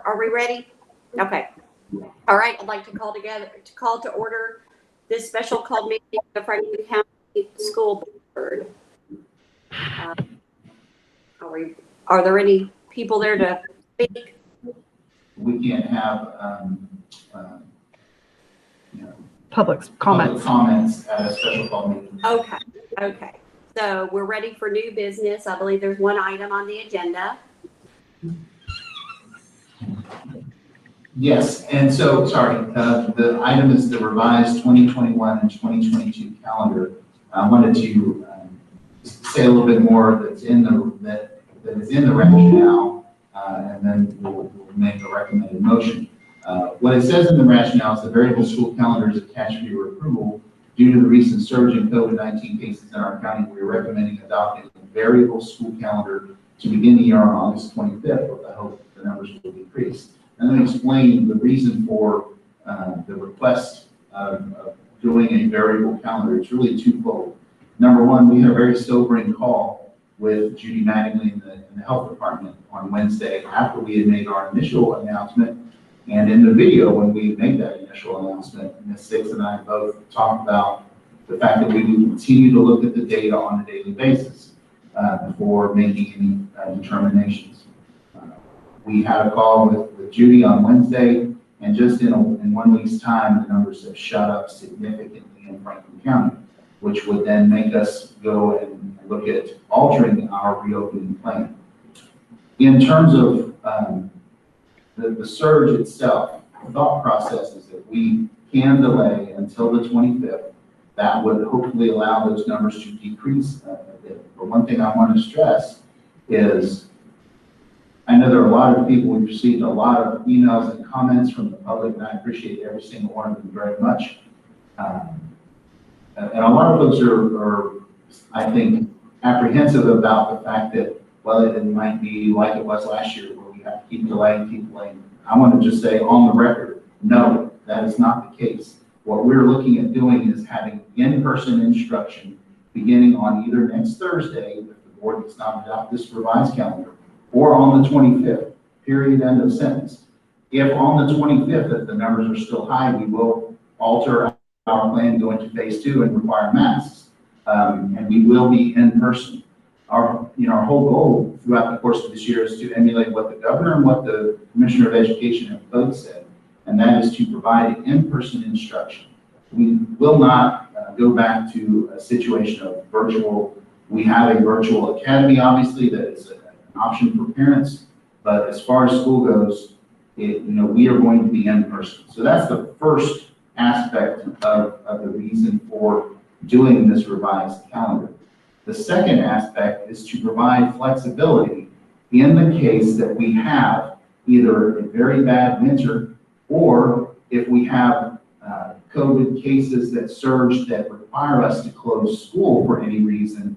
Are we ready? Okay. All right. I'd like to call to order this special call meeting of the Franklin County School Board. Are there any people there to speak? We can't have Public public comments at a special call meeting. Okay. Okay. So we're ready for new business. I believe there's one item on the agenda. Yes, and so, sorry, the item is the revised 2021 and 2022 calendar. I wanted to say a little bit more that is in the rationale, and then we'll make a recommended motion. What it says in the rationale is the variable school calendar is attached for your approval. Due to the recent surge in COVID-19 cases in our county, we are recommending adopting a variable school calendar to begin the year on August 25th with the hope that the numbers will decrease. And then explain the reason for the request of doing a variable calendar. It's really twofold. Number one, we had a very sobering call with Judy Mattingly in the health department on Wednesday after we had made our initial announcement. And in the video, when we made that initial announcement, Ms. Six and I both talked about the fact that we would continue to look at the data on a daily basis before making any determinations. We had a call with Judy on Wednesday, and just in 1 week's time, the numbers have shot up significantly in Franklin County, which would then make us go and look at altering our reopening plan. In terms of the surge itself, the thought process is that we can delay until the 25th. That would hopefully allow those numbers to decrease a bit. But one thing I want to stress is, I know there are a lot of people, we've received a lot of emails and comments from the public, and I appreciate every single one of them very much. And a lot of folks are, I think, apprehensive about the fact that, well, it might be like it was last year, where we have to keep delaying. I want to just say on the record, no, that is not the case. What we're looking at doing is having in-person instruction beginning on either next Thursday, if the board does not adopt this revised calendar, or on the 25th, period, end of sentence. If on the 25th, if the numbers are still high, we will alter our plan, go into phase 2 and require masks. And we will be in person. Our whole goal throughout the course of this year is to emulate what the governor and what the commissioner of education have both said, and that is to provide in-person instruction. We will not go back to a situation of virtual. We have a virtual academy, obviously, that is an option for parents, but as far as school goes, we are going to be in person. So that's the first aspect of the reason for doing this revised calendar. The second aspect is to provide flexibility in the case that we have either a very bad winter, or if we have COVID cases that surge that require us to close school for any reason.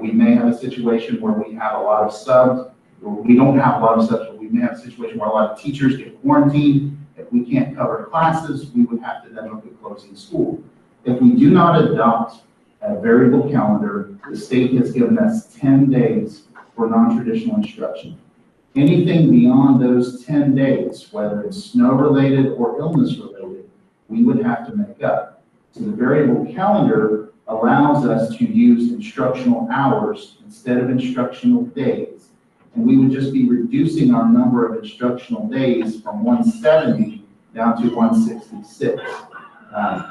We may have a situation where we have a lot of subs, or we don't have a lot of subs, but we may have a situation where a lot of teachers get quarantined. If we can't cover classes, we would have to then look at closing school. If we do not adopt a variable calendar, the state has given us 10 days for non-traditional instruction. Anything beyond those 10 days, whether it's snow-related or illness-related, we would have to make up. So the variable calendar allows us to use instructional hours instead of instructional days. And we would just be reducing our number of instructional days from 170 down to 166.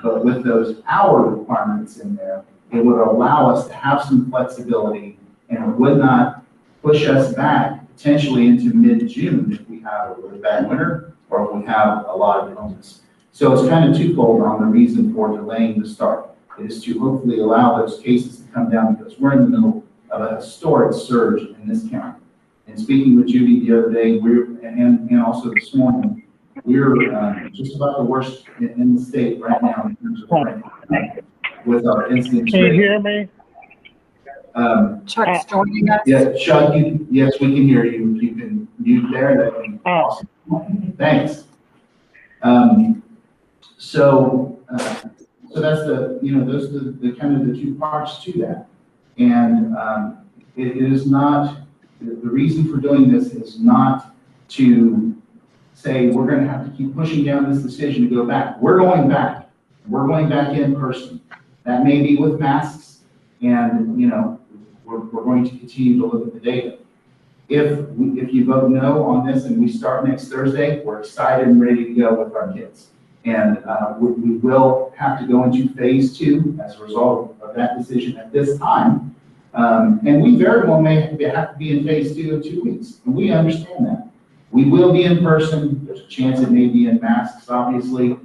But with those hour requirements in there, it would allow us to have some flexibility, and it would not push us back potentially into mid-June if we have a really bad winter or if we have a lot of illness. So it's kind of twofold on the reason for delaying the start. It is to hopefully allow those cases to come down, because we're in the middle of a historic surge in this county. And speaking with Judy the other day, and also this morning, we're just about the worst in the state right now in terms of with our incidence rate. Can you hear me? Chuck's joining us. Yeah, Chuck, yes, we can hear you. You can mute there. That'd be awesome. Thanks. So that's those are the kind of the two parts to that. And it is not, the reason for doing this is not to say, we're gonna have to keep pushing down this decision to go back. We're going back. We're going back in person. That may be with masks, and, we're going to continue to look at the data. If you vote no on this and we start next Thursday, we're excited and ready to go with our kids. And we will have to go into phase 2 as a result of that decision at this time. And we very well may have to be in phase 2 in 2 weeks, and we understand that. We will be in person. There's a chance it may be in masks, obviously.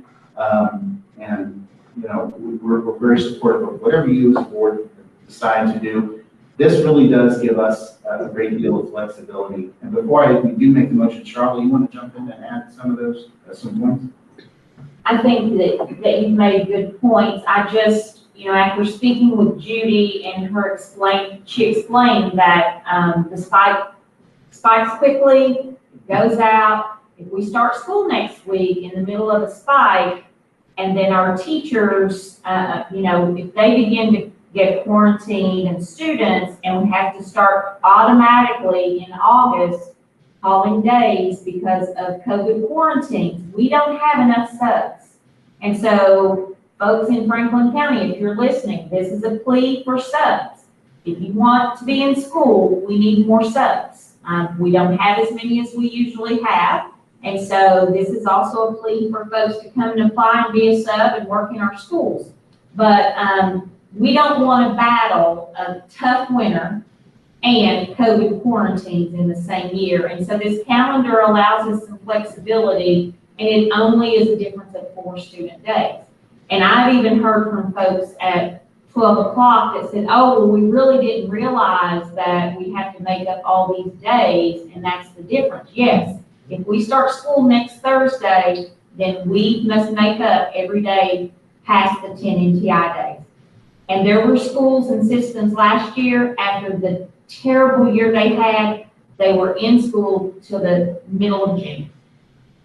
And, we're very supportive of whatever you as a board decide to do. This really does give us a great deal of flexibility. And before we do make the motion, Charlotte, you want to jump in and add some of those, some points? I think that you've made good points. I just, after speaking with Judy and she explained that the spikes quickly, goes out. If we start school next week in the middle of a spike, and then our teachers, if they begin to get quarantined and students, and we have to start automatically in August calling days because of COVID quarantines, we don't have enough subs. And so folks in Franklin County, if you're listening, this is a plea for subs. If you want to be in school, we need more subs. We don't have as many as we usually have. And so this is also a plea for folks to come and apply and be a sub and work in our schools. But we don't want to battle a tough winter and COVID quarantines in the same year. And so this calendar allows us some flexibility, and it only is a difference of 4 student days. And I've even heard from folks at 12 o'clock that said, oh, well, we really didn't realize that we have to make up all these days, and that's the difference. Yes, if we start school next Thursday, then we must make up every day past the 10 NTI days. And there were schools and systems last year, after the terrible year they had, they were in school till the middle of June.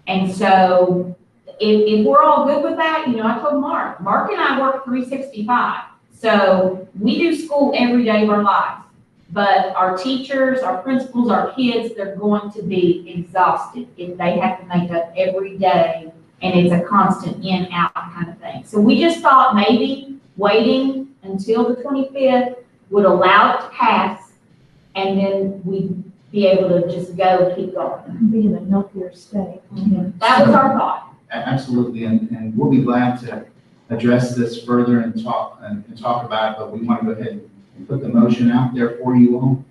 And so if we're all good with that, I told Mark and I work 365. So we do school every day of our lives, but our teachers, our principals, our kids, they're going to be exhausted if they have to make up every day, and it's a constant in, out kind of thing. So we just thought maybe waiting until the 25th would allow it to pass, and then we'd be able to just go and keep going. Be in a healthier state. That was our thought. Absolutely, and we'll be glad to address this further and talk about it, but we want to go ahead and put the motion out there for you all.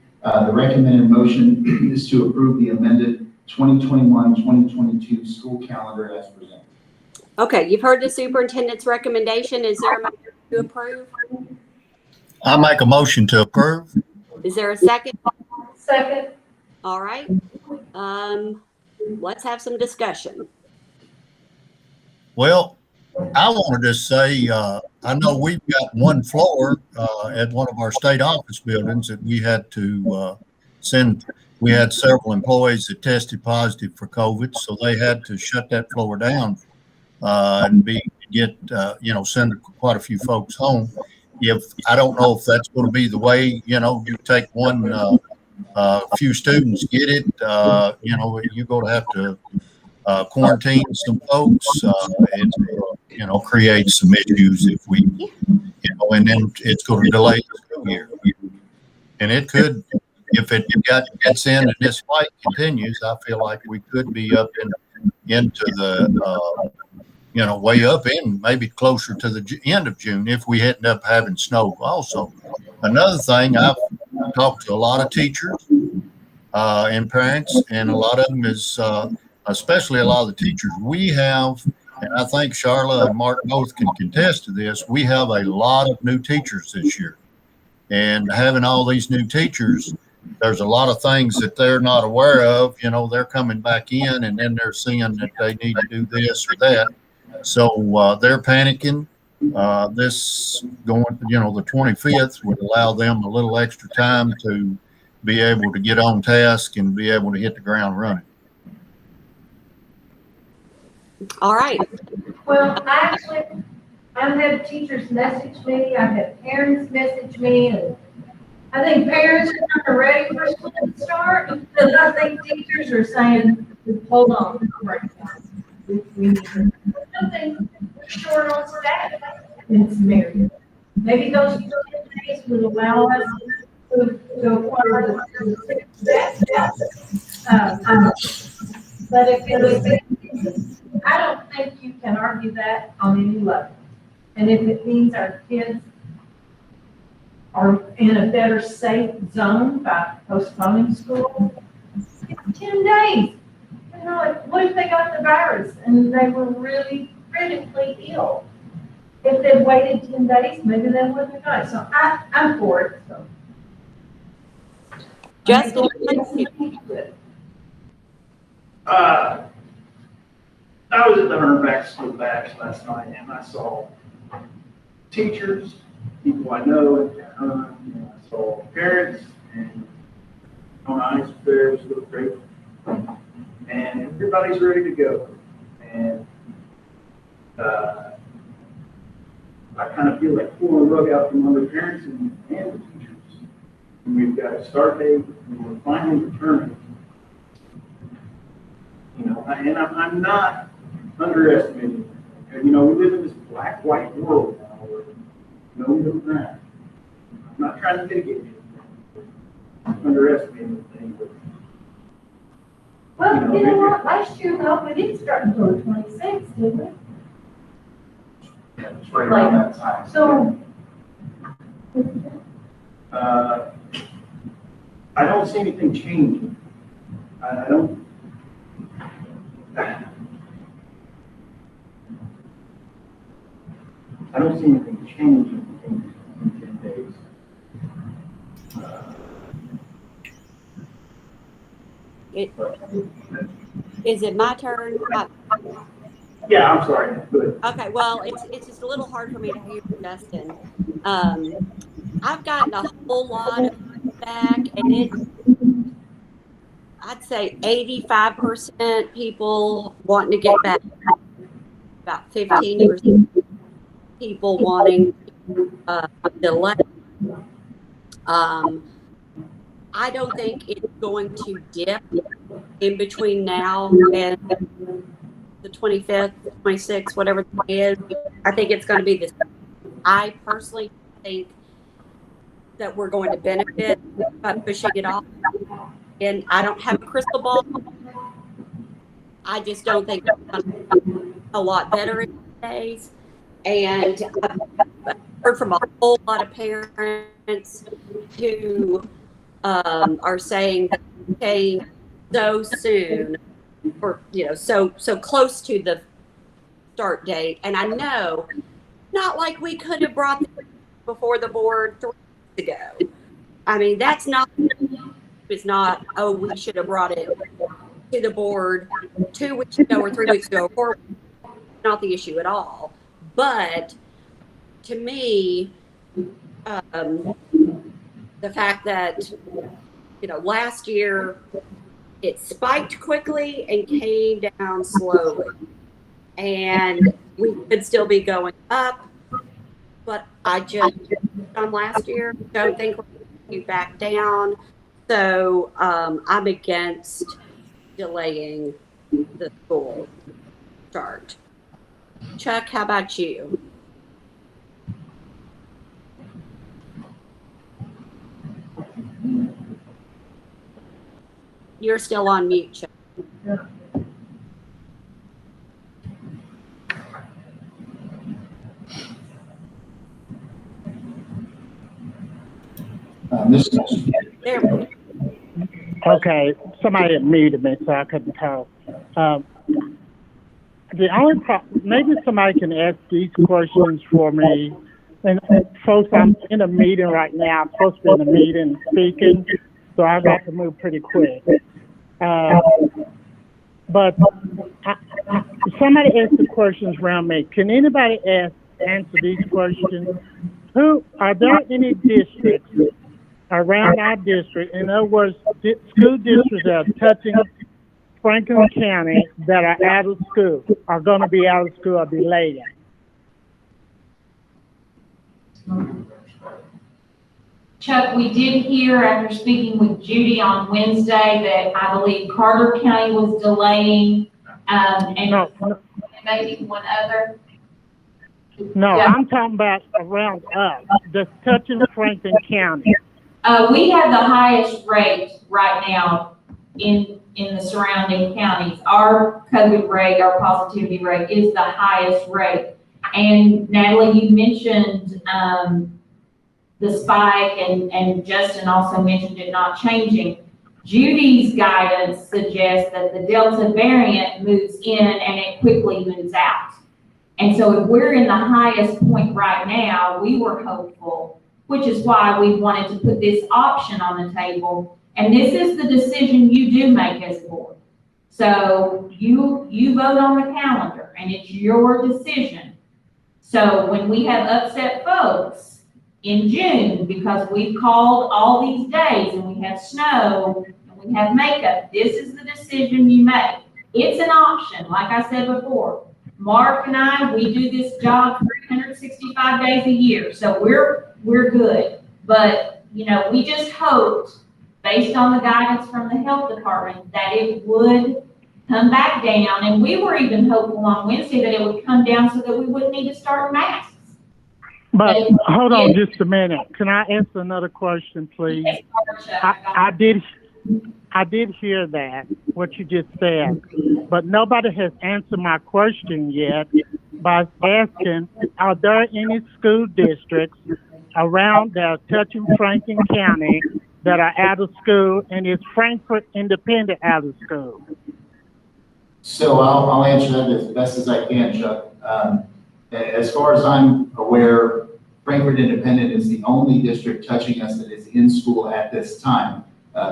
The recommended motion is to approve the amended 2021-2022 school calendar as presented. Okay, you've heard the superintendent's recommendation. Is there a motion to approve? I make a motion to approve. Is there a second? Second. All right. Let's have some discussion. Well, I wanted to say, I know we've got one floor at one of our state office buildings that we had to send. We had several employees that tested positive for COVID, so they had to shut that floor down and send quite a few folks home. I don't know if that's going to be the way, you take one, few students get it, you're going to have to quarantine some folks. It creates some issues if we, and then it's going to delay the school year. And it could, if it gets in and this fight continues, I feel like we could be up into the, way up in maybe closer to the end of June if we end up having snow also. Another thing, I've talked to a lot of teachers and parents, and a lot of them is, especially a lot of the teachers we have, and I think Charla and Mark both can contest to this, we have a lot of new teachers this year. And having all these new teachers, there's a lot of things that they're not aware of. They're coming back in, and then they're seeing that they need to do this or that. So they're panicking. This going, the 25th would allow them a little extra time to be able to get on task and be able to hit the ground running. All right. Well, I've had teachers message me, I've had parents message me, and I think parents are kind of ready for school to start, because I think teachers are saying, hold on, right now. We need to, I think we're short on staff in some areas. Maybe those 10 days would allow us to acquire the staff. But if it was, I don't think you can argue that on any level. And if it means our kids are in a better safe zone by postponing school, it's 10 days. You know, like, what if they got the virus and they were really critically ill? If they waited 10 days, maybe they wouldn't have got it. So I'm for it, so. Justin, I was at the Earnback School Bash last night, and I saw teachers, people I know, and I saw parents, and on ice bears look great, and everybody's ready to go. And I kind of feel like pulling the rug out from under parents and the teachers. And we've got a start date, and we're finally returning. You know, and I'm not underestimating. You know, we live in this black-white world now where no middle ground. I'm not trying to mitigate anything. I'm underestimating things. But, Well, you know what, last year, though, we didn't start until the 26th, did we? Yeah, it's right around that time. So, I don't see anything changing. I don't. I don't see anything changing in 10 days. Is it my turn? Yeah, I'm sorry. Good. Okay, well, it's just a little hard for me to hear Justin. I've gotten a whole lot of feedback, and I'd say 85% people wanting to get back, about 15% people wanting delay. I don't think it's going to dip in between now and the 25th, 26th, whatever the day is. I think it's going to be the same. I personally think that we're going to benefit by pushing it off. And I don't have a crystal ball. I just don't think it's going to be a lot better in days. And I've heard from a whole lot of parents who are saying that it came so soon, or so close to the start date. And I know, not like we could have brought this before the board 3 weeks ago. I mean, that's not. It's not. Oh, we should have brought it to the board 2 weeks ago or 3 weeks ago. Or not the issue at all. But to me, the fact that last year it spiked quickly and came down slowly, and we could still be going up, but I just on last year don't think we're going to be back down. So I'm against delaying the school start. Chuck, how about you? You're still on mute, Chuck. There we go. Okay, somebody had muted me, so I couldn't tell. The only maybe somebody can ask these questions for me. And folks, I'm in a meeting right now. I'm supposed to be in a meeting speaking, so I've got to move pretty quick. But somebody asked the questions around me. Can anybody answer these questions? Are there any districts around our district, in other words, school districts that are touching Franklin County that are out of school, are going to be out of school or delayed? Chuck, we did hear after speaking with Judy on Wednesday that I believe Carter County was delaying, and No, maybe one other. no, Yeah. I'm talking about around us, that's touching Franklin County. We have the highest rate right now in the surrounding counties. Our COVID rate, our positivity rate is the highest rate. And Natalie, you mentioned, the spike, and Justin also mentioned it not changing. Judy's guidance suggests that the Delta variant moves in and it quickly moves out. And so if we're in the highest point right now, we were hopeful, which is why we wanted to put this option on the table. And this is the decision you do make as a board. So you vote on the calendar and it's your decision. So when we have upset folks in June, because we've called all these days and we have snow and we have makeup, this is the decision you make. It's an option, like I said before. Mark and I, we do this job 365 days a year, so we're good. But, you know, we just hoped, based on the guidance from the health department, that it would come back down. And we were even hopeful on Wednesday that it would come down so that we wouldn't need to start masks. But hold on just a minute. Can I ask another question, please? I did hear that, what you just said, but nobody has answered my question yet by asking, are there any school districts around that are touching Franklin County that are out of school, and is Frankfurt Independent out of school? So I'll answer that as best as I can, Chuck. As far as I'm aware, Frankfurt Independent is the only district touching us that is in school at this time.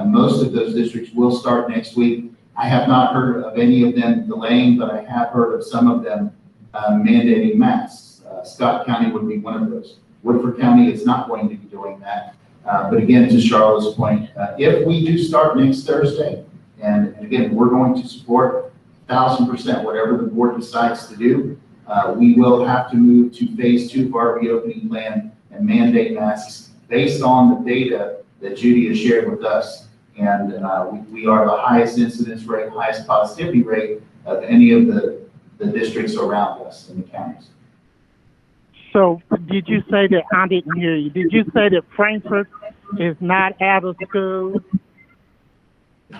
Most of those districts will start next week. I have not heard of any of them delaying, but I have heard of some of them mandating masks. Scott County would be one of those. Woodford County is not going to be doing that. But again, to Charlotte's point, if we do start next Thursday, and again, we're going to support 1,000% whatever the board decides to do, we will have to move to phase 2 of our reopening plan and mandate masks based on the data that Judy has shared with us. And we are the highest incidence rate, highest positivity rate of any of the districts around us in the counties. So did you say that, I didn't hear you, did you say that Frankfurt is not out of school?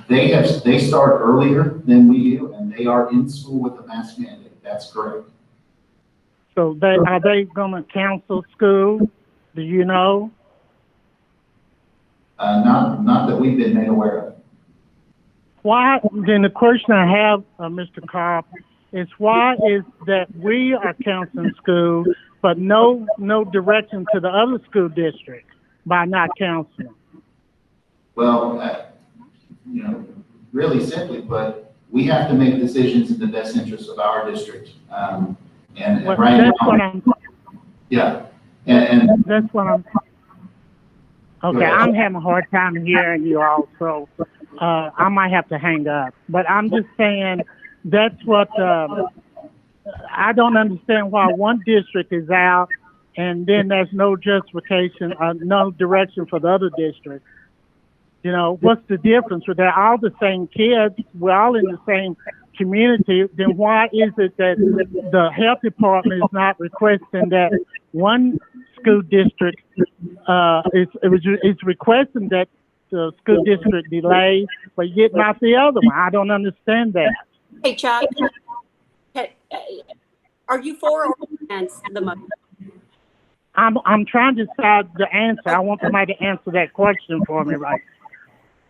They start earlier than we do, and they are in school with the mask mandate. That's correct. So are they gonna cancel school? Do you know? Not that we've been made aware of. Why, then the question I have, Mr. Cobb, is why is that we are canceling school, but no direction to the other school districts by not canceling? Well, you know, really simply put, we have to make decisions in the best interest of our district. And Well, right that's now, what I'm, yeah, and that's what I'm, okay, I'm having a hard time hearing you all, so I might have to hang up. But I'm just saying, that's what, I don't understand why one district is out and then there's no justification, no direction for the other district. You know, what's the difference? They're all the same kids, we're all in the same community, then why is it that the health department is not requesting that one school district is requesting that the school district delay, but yet not the other one? I don't understand that. Hey, Chuck, are you for or against the motion? I'm trying to decide the answer. I want somebody to answer that question for me, right?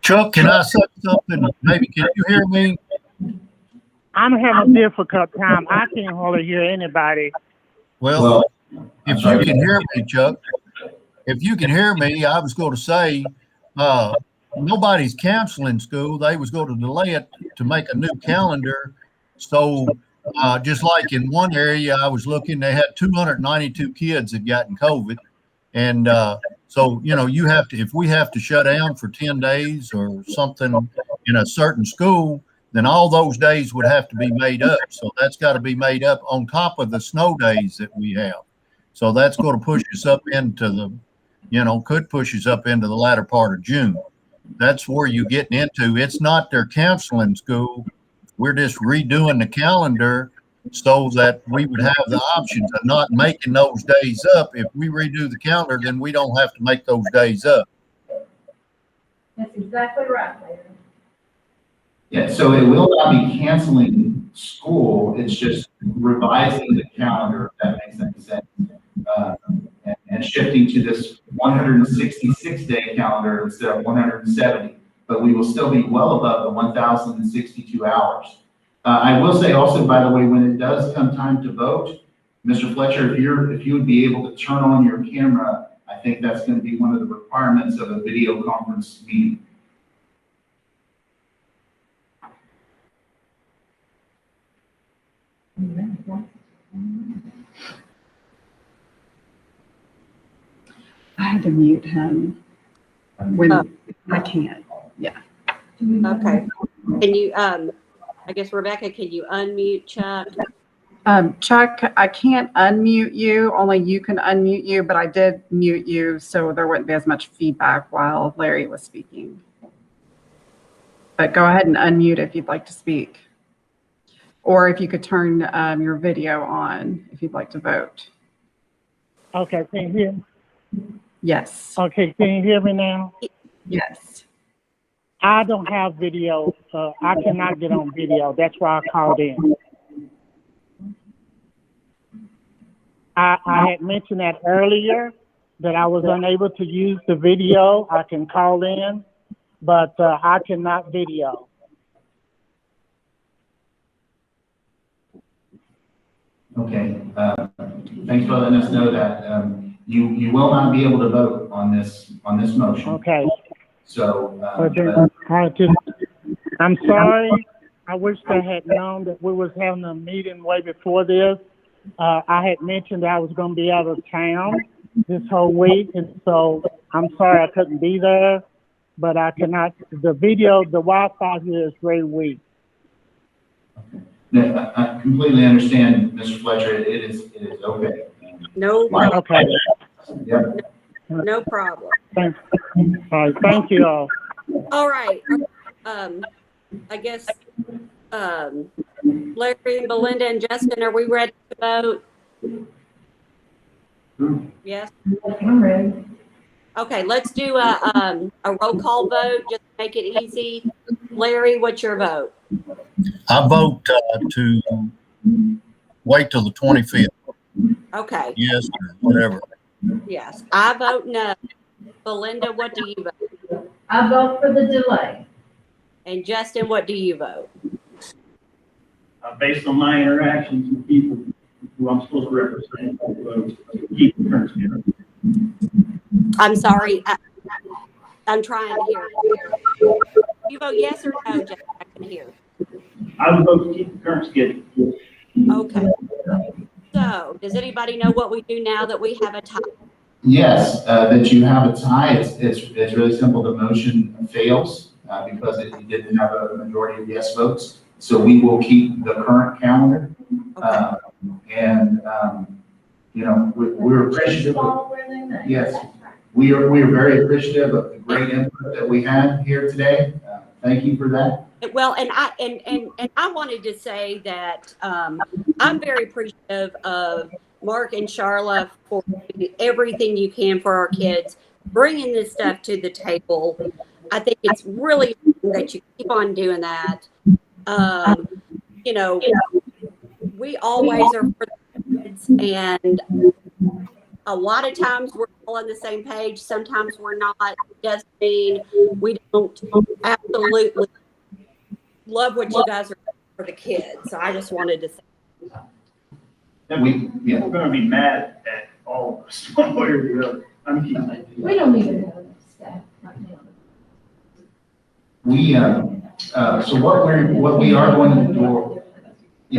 Chuck, can I say something? Maybe, can you hear me? I'm having a difficult time. I can't hardly hear anybody. Well, if you can hear me, Chuck, if you can hear me, I was going to say, nobody's canceling school. They was going to delay it to make a new calendar. So just like in one area I was looking, they had 292 kids that gotten COVID. And so, you know, you have to, if we have to shut down for 10 days or something in a certain school, then all those days would have to be made up. So that's got to be made up on top of the snow days that we have. So that's going to push us up into could push us up into the latter part of June. That's where you're getting into. It's not they're canceling school. We're just redoing the calendar so that we would have the options of not making those days up. If we redo the calendar, then we don't have to make those days up. That's exactly right, Larry. Yeah, so it will not be canceling school, it's just revising the calendar, if that makes any sense. And shifting to this 166-day calendar instead of 170, but we will still be well above the 1,062 hours. I will say also, by the way, when it does come time to vote, Mr. Fletcher, if you would be able to turn on your camera, I think that's going to be one of the requirements of a video conference meeting. I had to mute him when I can't. Okay. Can you, I guess, Rebecca, can you unmute Chuck? Chuck, I can't unmute you, only you can unmute you, but I did mute you so there wouldn't be as much feedback while Larry was speaking. But go ahead and unmute if you'd like to speak. Or if you could turn your video on if you'd like to vote. Okay, can you hear? Yes. Okay, can you hear me now? Yes. I don't have video. I cannot get on video. That's why I called in. I had mentioned that earlier, that I was unable to use the video. I can call in, but I cannot video. Okay, thanks for letting us know that. You will not be able to vote on this motion. Okay. So, I'm sorry. I wish I had known that we was having a meeting way before this. I had mentioned that I was going to be out of town this whole week, and so I'm sorry I couldn't be there, but I cannot. The Wi-Fi here is very weak. no, I completely understand, Mr. Fletcher. It is okay. No, Okay. Yep. no problem. All right. Thank you all. All right. I guess, Larry, Belinda, and Justin, are we ready to vote? Yes? I'm ready. Okay, let's do a roll call vote, just to make it easy. Larry, what's your vote? I vote to wait till the 25th. Okay, Yes, or whatever. yes. I vote no. Belinda, what do you vote? I vote for the delay. And Justin, what do you vote? Based on my interactions with people who I'm supposed to represent, keep the current schedule. I'm sorry, I'm trying to hear. You vote yes or no, Justin? I can hear. I would vote to keep the current schedule. Okay. So, does anybody know what we do now that we have a tie? Yes, that you have a tie. It's really simple. The motion fails because it didn't have a majority of yes votes. So we will keep the current calendar. Okay. We're appreciative. Yes, we are very appreciative of the great input that we had here today. Thank you for that. Well, and I wanted to say that I'm very appreciative of Mark and Charla for doing everything you can for our kids, bringing this stuff to the table. I think it's really important that you keep on doing that. We always are for the kids, and a lot of times we're all on the same page. Sometimes we're not. Doesn't mean we don't absolutely love what you guys are doing for the kids. So I just wanted to say. And people are going to be mad at all of us one way or the other. I mean, We don't even have enough staff right now. So what we are going to do,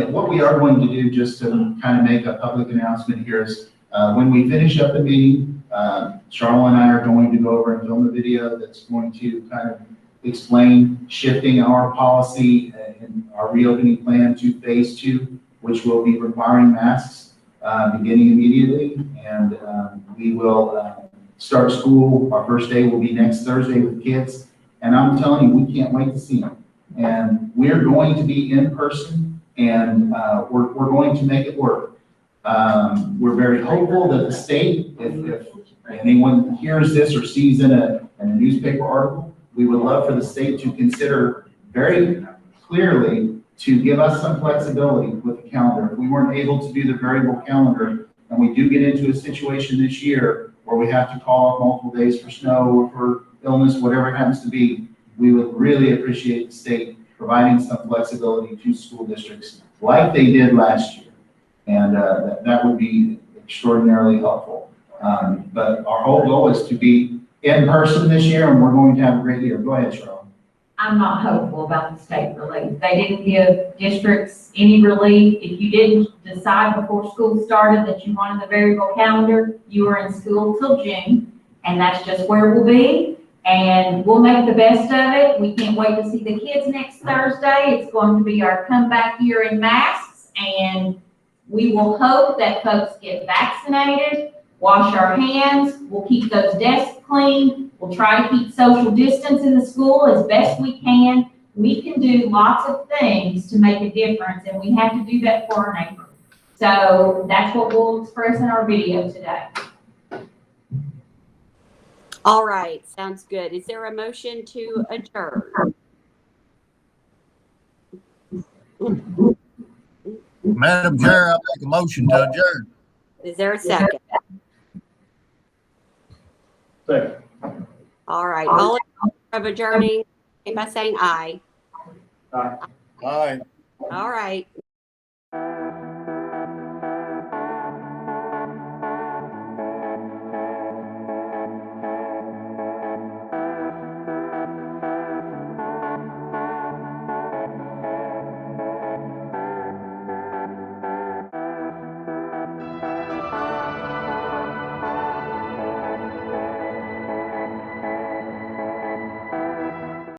what we are going to do, just to kind of make a public announcement here, is when we finish up the meeting, Charla and I are going to go over and film a video that's going to kind of explain shifting our policy and our reopening plan to phase 2, which will be requiring masks beginning immediately. And we will start school. Our first day will be next Thursday with kids. And I'm telling you, we can't wait to see them. And we're going to be in person, and we're going to make it work. We're very hopeful that the state, if anyone hears this or sees in a newspaper article, we would love for the state to consider very clearly to give us some flexibility with the calendar. If we weren't able to do the variable calendar, and we do get into a situation this year where we have to call off multiple days for snow or for illness, whatever it happens to be, we would really appreciate the state providing some flexibility to school districts like they did last year. And that would be extraordinarily helpful. But our whole goal is to be in person this year, and we're going to have a great year. Go ahead, Cheryl. I'm not hopeful about the state relief. They didn't give districts any relief. If you didn't decide before school started that you wanted the variable calendar, you were in school till June, and that's just where we'll be. And we'll make the best of it. We can't wait to see the kids next Thursday. It's going to be our comeback year in masks, and we will hope that folks get vaccinated, wash our hands, we'll keep those desks clean, we'll try to keep social distance in the school as best we can. We can do lots of things to make a difference, and we have to do that for our neighbors. So that's what we'll express in our video today. All right, sounds good. Is there a motion to adjourn? Madam Chair, I make a motion to adjourn. Is there a second? Second. All right, all in favor of adjourning, by saying aye. Aye. Aye. All right.